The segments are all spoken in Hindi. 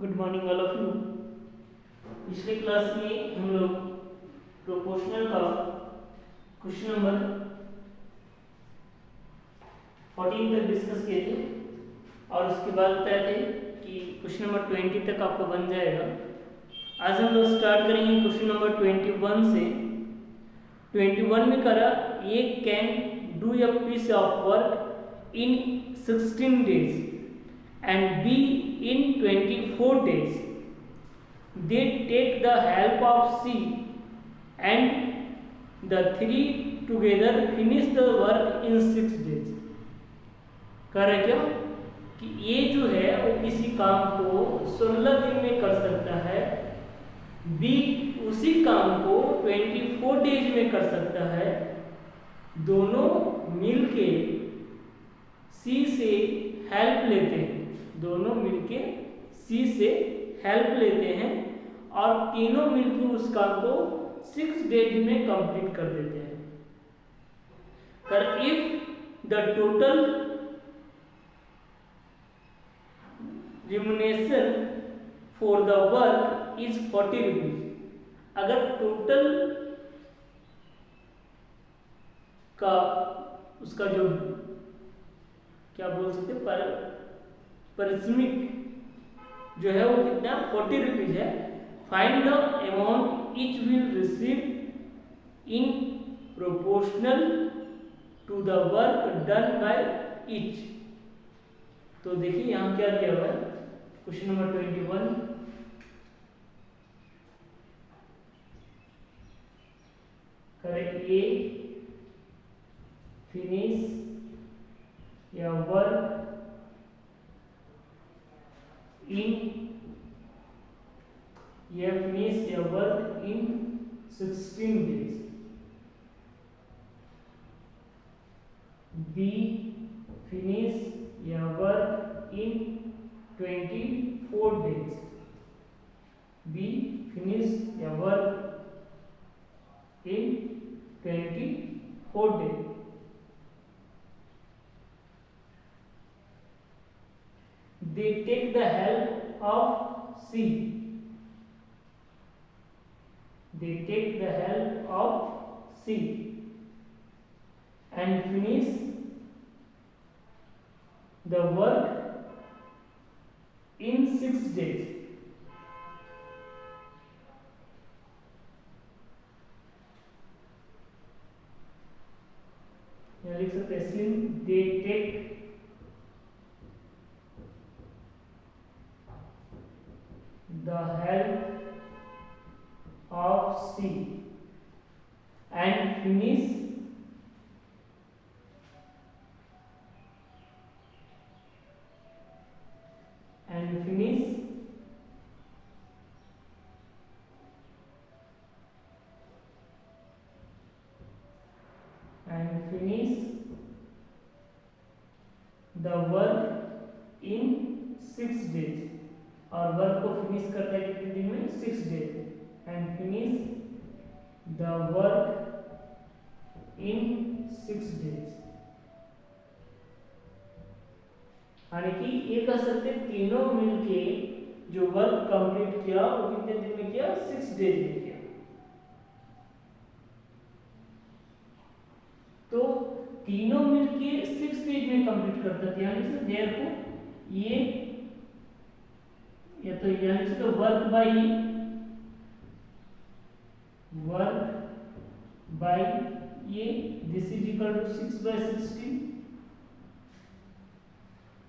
Good morning all of you. पिछले क्लास में हम लोग प्रोपोर्शनल का क्वेश्चन नंबर 14 तक डिस्कस किए थे और उसके बाद बताए थे कि क्वेश्चन नंबर 20 तक आपका बन जाएगा। आज हम लोग स्टार्ट करेंगे क्वेश्चन नंबर 21 से। 21 में करा A can do a piece of work in 16 days and B in 24 days. They take the help of C and the three together finish the work in 6 days. कह रहे क्या कि ये जो है वो किसी काम को 16 दिन में कर सकता है, B उसी काम को 24 डेज में कर सकता है। दोनों मिलके C से हेल्प लेते हैं, दोनों मिलके C से हेल्प लेते हैं और तीनों मिलके उस काम को 6 डेज में कंप्लीट कर देते हैं। कर if the total remuneration for the work is 40 rupees, अगर टोटल का उसका जो क्या बोल सकते पर पारिश्रमिक जो है वो कितना 40 रुपीज है। Find the amount each will receive in proportional to the work done by each. तो देखिए यहाँ क्या दिया हुआ है, क्वेश्चन नंबर 21 करें ए फिनिश या work in finish your work in 16 days. B finish your work in 24 days. B finish your work in 24 days. They take the help of C. They take the help of C and finish the work in 6 days. यहाँ लिख सकते हैं they take the help of C and finish the work in 6 days. और वर्क को फिनिश करता है कितने दिन में 6 days and finish the work in 6 days. यानी कि ये कह सकते तीनों मिलके जो वर्क कंप्लीट किया वो कितने दिन में किया 6 डेज में किया। तो तीनों मिलके 6 डेज में कंप्लीट करता था। यानी कि देयरफॉर ये या तो यानी कि तो वर्क बाय ये this is equal to 6 by 16,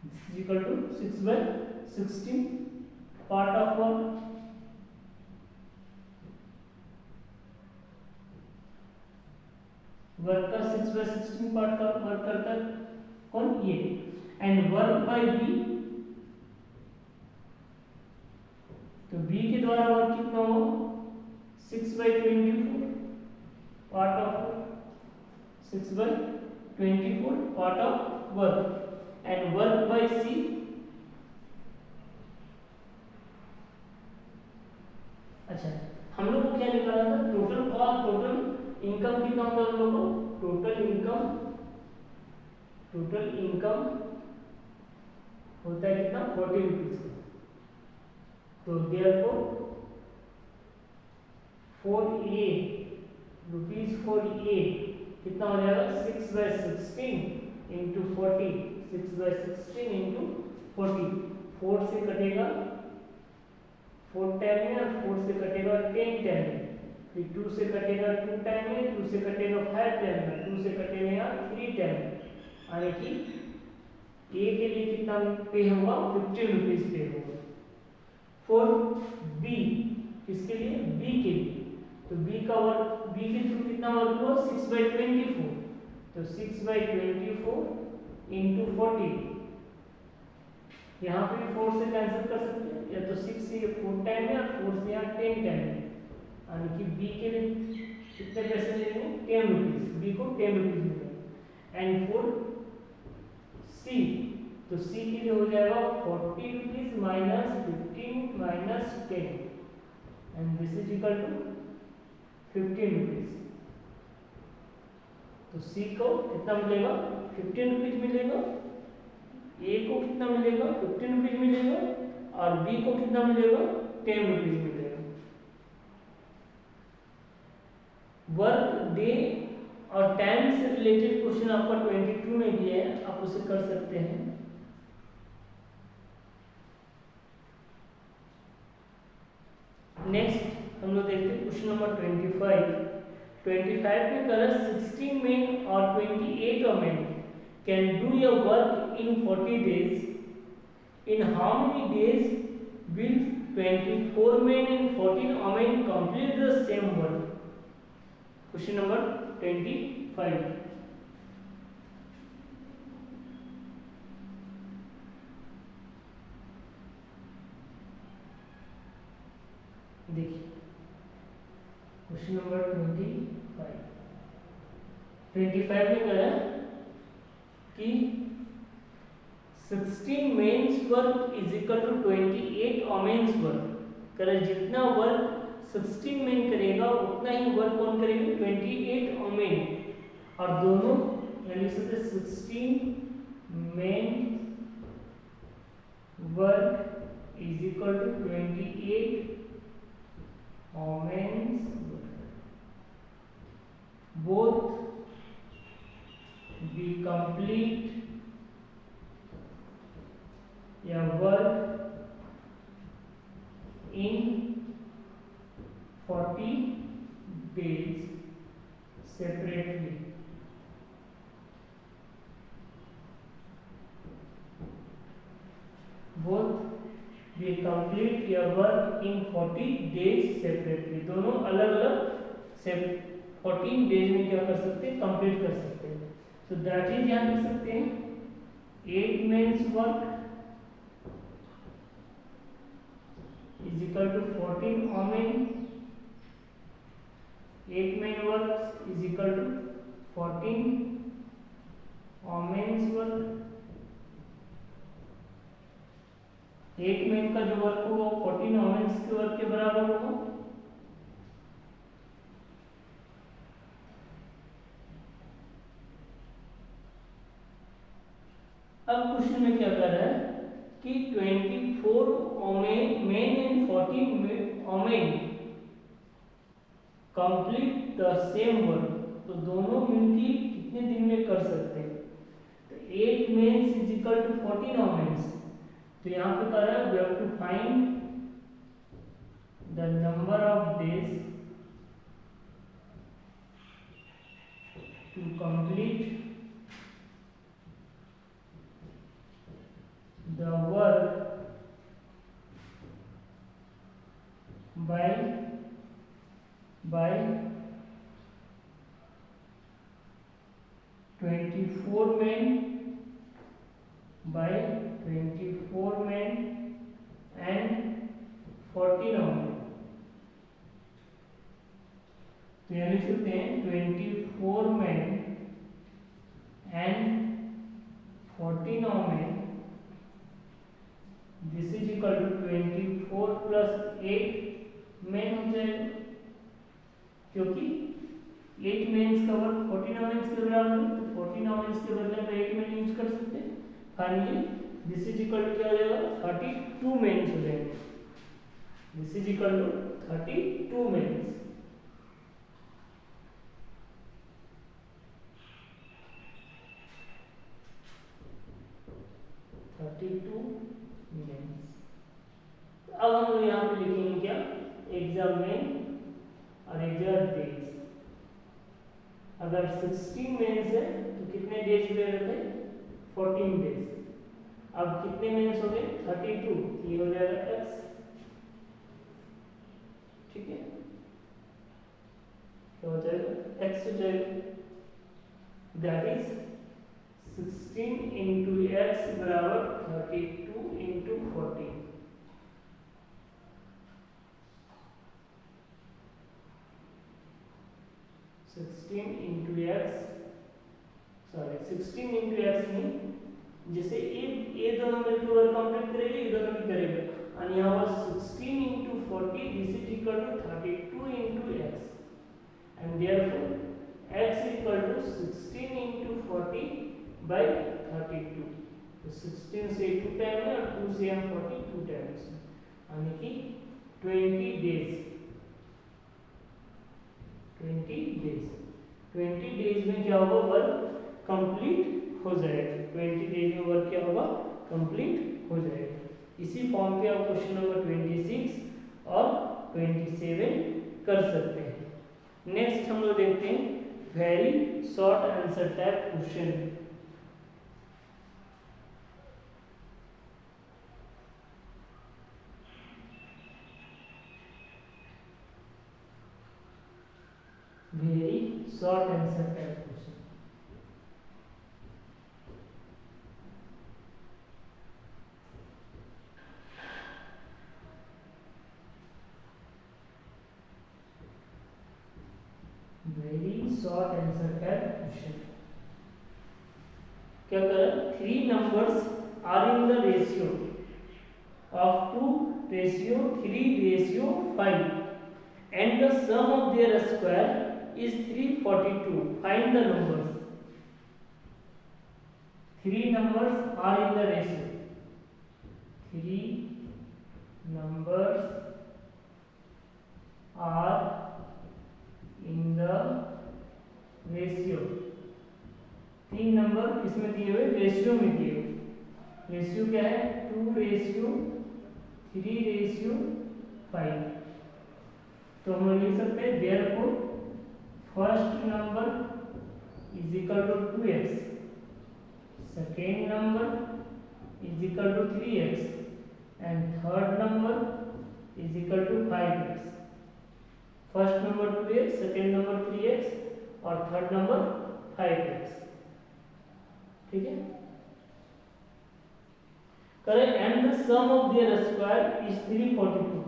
this is equal to 6 by 16 part of work का 6 by 16 पार्ट का वर्क करता कौन ये एंड वर्क बाय बी। तो B के द्वारा वर्क कितना हो 6 by 24 part of 6 by 24 part of work and work by C अच्छा हम लोग को क्या निकाला था टोटल कॉस्ट टोटल इनकम कितना होता है हम लोग को टोटल इनकम होता है कितना 40 रुपीज। तो therefore for A rupees for a कितना हो जाएगा 6/16 इंटू 40, 6/16 इंटू 40, 4 से कटेगा 4 टाइम में और 4 से कटेगा 10 टाइम में, फिर 2 से कटेगा 2 टाइम में, 2 से कटेगा 5 टाइम में, 2 से कटेगा यहाँ 3 टाइम में, यानी कि ए के लिए कितना पे होगा 15 रुपीज पे होगा। फॉर बी, किसके लिए बी के लिए, तो बी का वर्क बी के थ्रू कितना वर्क हुआ 6/24, तो 6/24 इंटू 40, यहाँ पे 4 से कैंसिल कर सकते हैं, या तो 6 से 4 टाइम है और 4 से यहाँ 10 टाइम है, यानी कि बी के लिए कितने पैसे मिलेंगे 10 रुपीज, बी को 10 रुपीज मिलेंगे। एंड फॉर सी, तो सी के लिए हो जाएगा 40 rupees minus 15 minus 10 and this is equal to 15 rupees. तो सी को कितना मिलेगा 15 रुपीज मिलेगा, ए को कितना मिलेगा 15 रुपीज मिलेगा और बी को कितना मिलेगा 10 रुपीज मिलेगा। वर्क डे और टाइम से रिलेटेड क्वेश्चन आपका 22 में भी है, आप उसे कर सकते हैं। नेक्स्ट हम लोग देखते हैं क्वेश्चन नंबर 25 में कलर 16 men और 28 women can do your work in 40 days. In how many days will 24 men and 14 women complete the same work? Question number 25. देखिए क्वेश्चन नंबर 25 में कह रहा है कि 16 men's work is equal to 28 women's work. कह रहा है जितना वर्क 16 मेन करेगा उतना ही वर्क कौन करेगा 28 वोमेन, और दोनों यानी 16 men work is equal to 28 women's both be complete या work in 40 days separately। both be complete या work in 40 days separately, दोनों अलग अलग 14 डेज में क्या कर सकते हैं कंप्लीट कर सकते हैं। तो दैट इज यहाँ लिख सकते हैं 8 men's work is equal to 14 women, 8 men work is equal to 14 women's work. 8 men का जो वर्क होगा 14 वोमेन्स के वर्क के बराबर होगा। अब क्वेश्चन में क्या कर रहा है कि 24 main and 14 women complete the same work, तो दोनों मिलकर कितने दिन में कर सकते हैं। तो 8 men's is equal to 14 women's, तो यहाँ पे कर रहा है we have to find the number of days to complete the work by 24 men by 24 men and 14 women। तो यहाँ लिख सकते हैं 24 men and 14 women, this is equal to 24 plus 8 men हो जाएगा, क्योंकि 8 मेंस का वर्क 14 वोमेन्स के बराबर है, तो 14 वोमेन्स के बदले में 8 मेन यूज कर सकते हैं। Finally this is equal to क्या हो जाएगा 32 मेंस हो जाएंगे। This is equal to 32 minutes. अब हम लोग यहाँ पे लिखेंगे क्या, एग्जामिन और एग्जैक्ट डेज। अगर 16 मेंस है तो कितने डेज ले रहे थे, 14 डेज। अब कितने मेंस हो गए, 32, ये हो जाएगा x, ठीक है, क्या हो जाएगा, x हो जाएगा, दैट इज 16 इंटू एक्स बराबर 32 into 14। Into x, sorry 16 into x नहीं, जैसे ये दोनों मिलकर वर्क कंप्लीट करेगा, ये दोनों भी करेगा, और यहाँ पर 16 into 40 this is equal to 32 into x, and therefore x equal to 16 into 40 by 32। तो 16 से 2 टाइम है और 2 से हम 40 2 टाइम्स, यानी कि 20 डेज। 20 डेज में क्या होगा, वर्क कंप्लीट हो जाएगा। 20 डेज में वर्क क्या होगा, कंप्लीट हो जाएगा। इसी फॉर्म पे आप क्वेश्चन नंबर 26 और 27 कर सकते हैं। नेक्स्ट हम लोग देखते हैं very short answer type question. Very short answer type question. Very short answer type question. क्या करें, 3 numbers are in the ratio of 2:3:5 and the sum of their square is 342. Find the numbers. 3 numbers are in the ratio. 3 numbers are in the ratio. 3 number किसमें दिए हुए, रेशियो में दिए हुए। रेशियो क्या है, 2:3:5। तो हम लिख सकते हैं therefore first number is equal to 2x, second number is equal to 3x and third number is equal to 5x। First number 2x, second number 3x और थर्ड नंबर 5x, ठीक है। करें and the sum of their square is 342।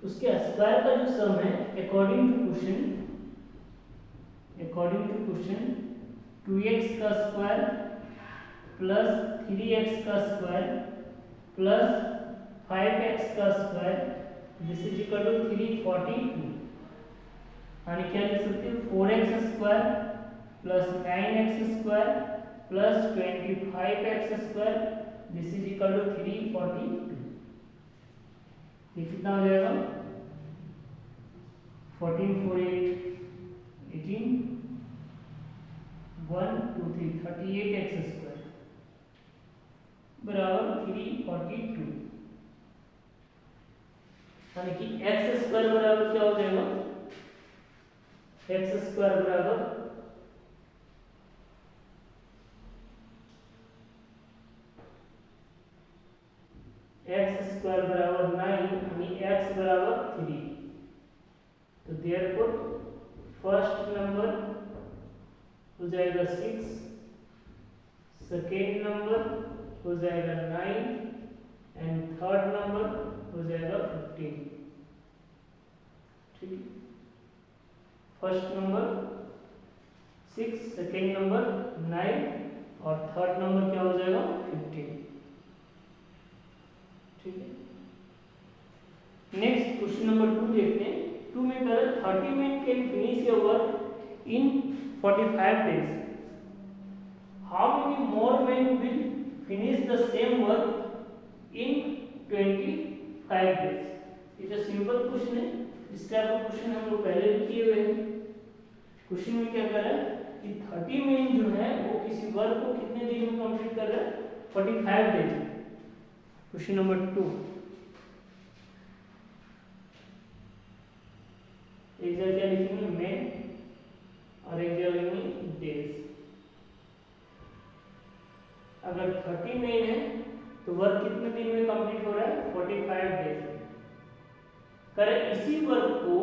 उसके स्क्वायर का जो सम है अकॉर्डिंग टू क्वेश्चन 2x का स्क्वायर प्लस 3x का स्क्वायर प्लस 5x का square this is equal to 342। यानी क्या लिख सकते हैं, 4x square plus 9x square plus 25x square this is equal to 342। ये कितना हो जाएगा, 14 4 8 18 1 2 3 38x स्क्वायर बराबर 342। यानी कि x स्क्वायर बराबर क्या हो जाएगा, x स्क्वायर बराबर x स्क्वायर बराबर 9 यानी x बराबर 3। तो देयरफॉर फर्स्ट नंबर हो जाएगा 6, सेकेंड नंबर हो जाएगा 9 एंड थर्ड नंबर हो जाएगा 15, ठीक है। फर्स्ट नंबर 6, सेकेंड नंबर 9 और थर्ड नंबर क्या हो जाएगा 15, ठीक है। नेक्स्ट क्वेश्चन नंबर 2 देखते हैं। 2 में कह रहा है 30 men can finish your work in 45 days. How many more men will finish the same work in 25 days? ये जो सिंपल क्वेश्चन है, इस टाइप का क्वेश्चन हम लोग पहले भी किए हुए हैं। क्वेश्चन में क्या कर रहा है कि 30 मेन जो है वो किसी वर्क को कितने दिन में कंप्लीट कर रहा है, 45 डेज। क्वेश्चन नंबर 2, एक जगह क्या लिखेंगे मेन और एक जगह लिखेंगे डेज। अगर 30 मेन है तो वर्क कितने दिन में कंप्लीट हो रहा है, 45 डेज में। करें इसी वर्क को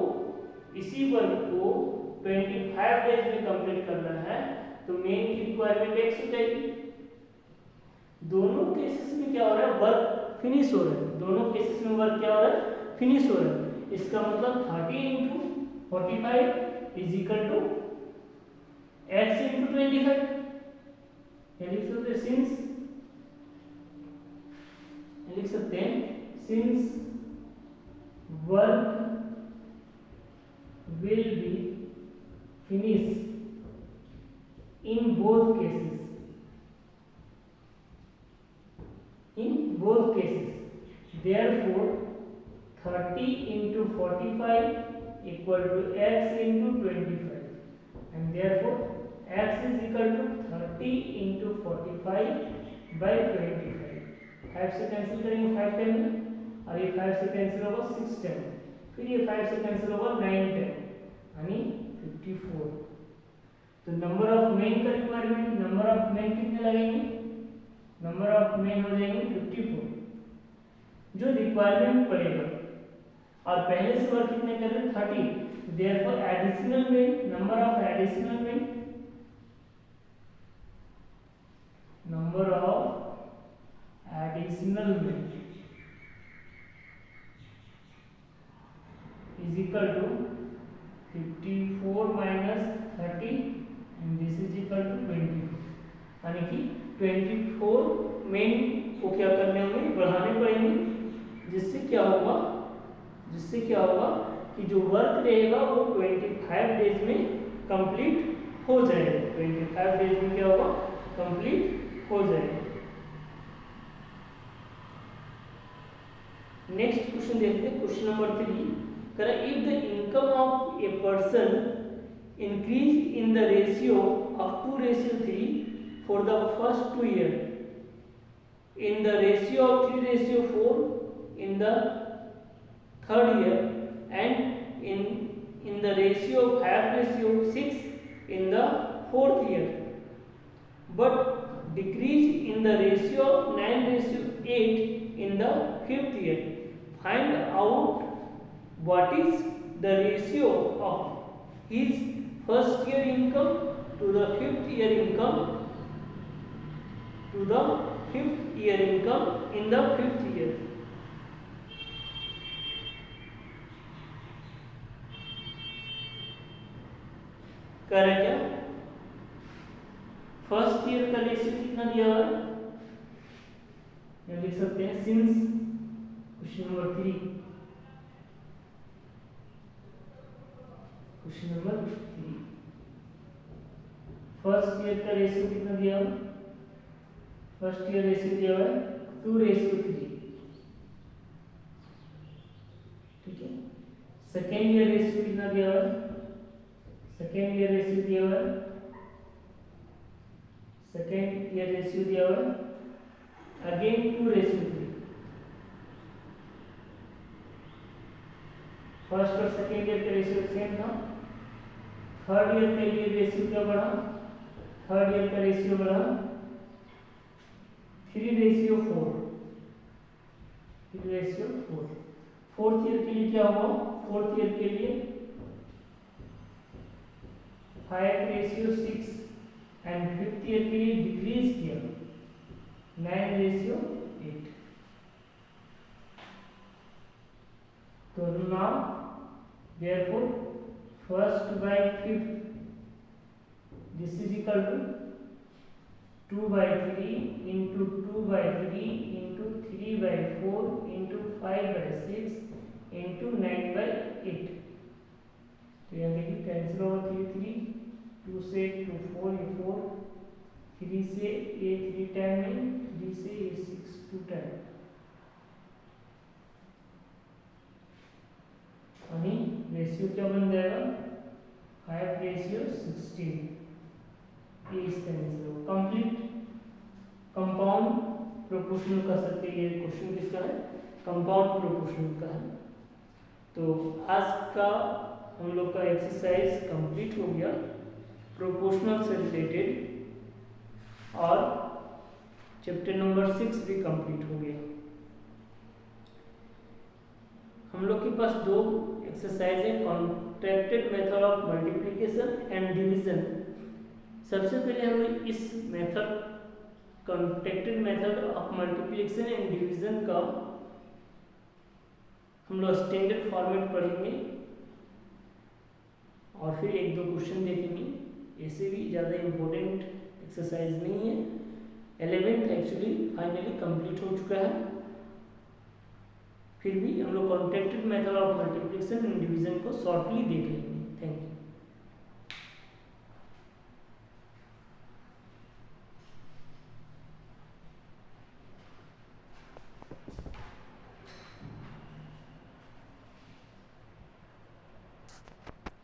25 डेज में कंप्लीट करना है तो मेन की रिक्वायरमेंट x हो जाएगी। दोनों केसेस में क्या हो रहा है, वर्क फिनिश हो रहा है। दोनों केसेस में वर्क क्या हो रहा है, फिनिश हो रहा है। इसका मतलब 30 × 45 इज इक्वल टू x × 25। लिख सकते हैं since work will be finished in both cases, therefore 30 × 45 equal to x × 25 and therefore x is equal to 30 × 45 by 25। 5 से कैंसिल करेंगे 5 टाइम में, और ये 5 से कैंसिल होगा 6 टाइम, फिर ये 5 से कैंसिल होगा 9 टाइम यानी 54। तो नंबर ऑफ मेन का रिक्वायरमेंट, नंबर ऑफ मेन कितने लगेंगे, नंबर ऑफ मेन हो जाएंगे 54 जो रिक्वायरमेंट पड़ेगा। और पहले से वर्क कितने कर रहे हैं 30, therefore additional main, number of additional main, number of additional main is equal to 54 minus 30 and this is equal to 24, यानी कि 24 मेन को क्या करने होंगे, बढ़ाने पड़ेंगे, जिससे क्या होगा कि जो वर्क रहेगा वो 25 डेज में कंप्लीट हो जाएगा। 25 डेज में क्या होगा, कंप्लीट हो जाएगा। नेक्स्ट क्वेश्चन देखते हैं, question number 3। if the income of a person increase in the ratio of 2:3 for the first 2 years, in the ratio of 3:4 in the third year, and in the ratio of 5:6 in the fourth year, but decrease in the ratio of 9:8 in the fifth year, find out what is the ratio of his first year income to the fifth year income in the fifth year। करें क्या, फर्स्ट ईयर का रेशियो कितना दिया हुआ है, लिख सकते हैं since question number 3, question number 3 first year का रेशियो कितना दिया हुआ, फर्स्ट ईयर रेशियो दिया हुआ है 2:3, ठीक है। सेकेंड ईयर रेशियो कितना दिया हुआ है, सेकेंड ईयर रेशियो दिया हुआ है, सेकेंड ईयर रेशियो दिया हुआ है अगेन 2:3। फर्स्ट और सेकेंड ईयर का रेशियो सेम था। थर्ड ईयर के लिए रेशियो क्या बढ़ा, थर्ड ईयर का रेशियो बढ़ा 3:4, 3:4। फोर्थ ईयर के लिए क्या हुआ, फोर्थ ईयर के लिए 5:6 एंड फिफ्थ ईयर के लिए डिक्रीज किया 9:8। तो now therefore first by fifth this is equal to 2/3 into 2/3 into 3/4 into 5/6 into 9/8। तो यहाँ देखिए कैंसिल होगा 3 2 से 2 4 ये 4, 3 से ये 3 टाइम में, 3 से ये 6 2 टाइम। वहीं रेशियो क्या बन जाएगा 5:16। ये इसका आंसर होगा। कंप्लीट कंपाउंड प्रोपोर्शनल कर सकते हैं। ये क्वेश्चन किसका है? कंपाउंड प्रोपोर्शनल का है। तो आज का हम लोग का एक्सरसाइज कंप्लीट हो गया प्रोपोर्शनल से रिलेटेड, और चैप्टर नंबर 6 भी कंप्लीट हो गया। हम लोग के पास दो एक्सरसाइज है, contracted method of multiplication and division. सबसे पहले हम लोग इस method contracted method of multiplication and division का हम लोग स्टैंडर्ड फॉर्मेट पढ़ेंगे और फिर एक दो क्वेश्चन देखेंगे। ऐसे भी ज़्यादा इम्पोर्टेंट एक्सरसाइज नहीं है। 11th एक्चुअली फाइनली कंप्लीट हो चुका है, फिर भी हम लोग contracted method of multiplication and division को शॉर्टली देख लेंगे। Thank you.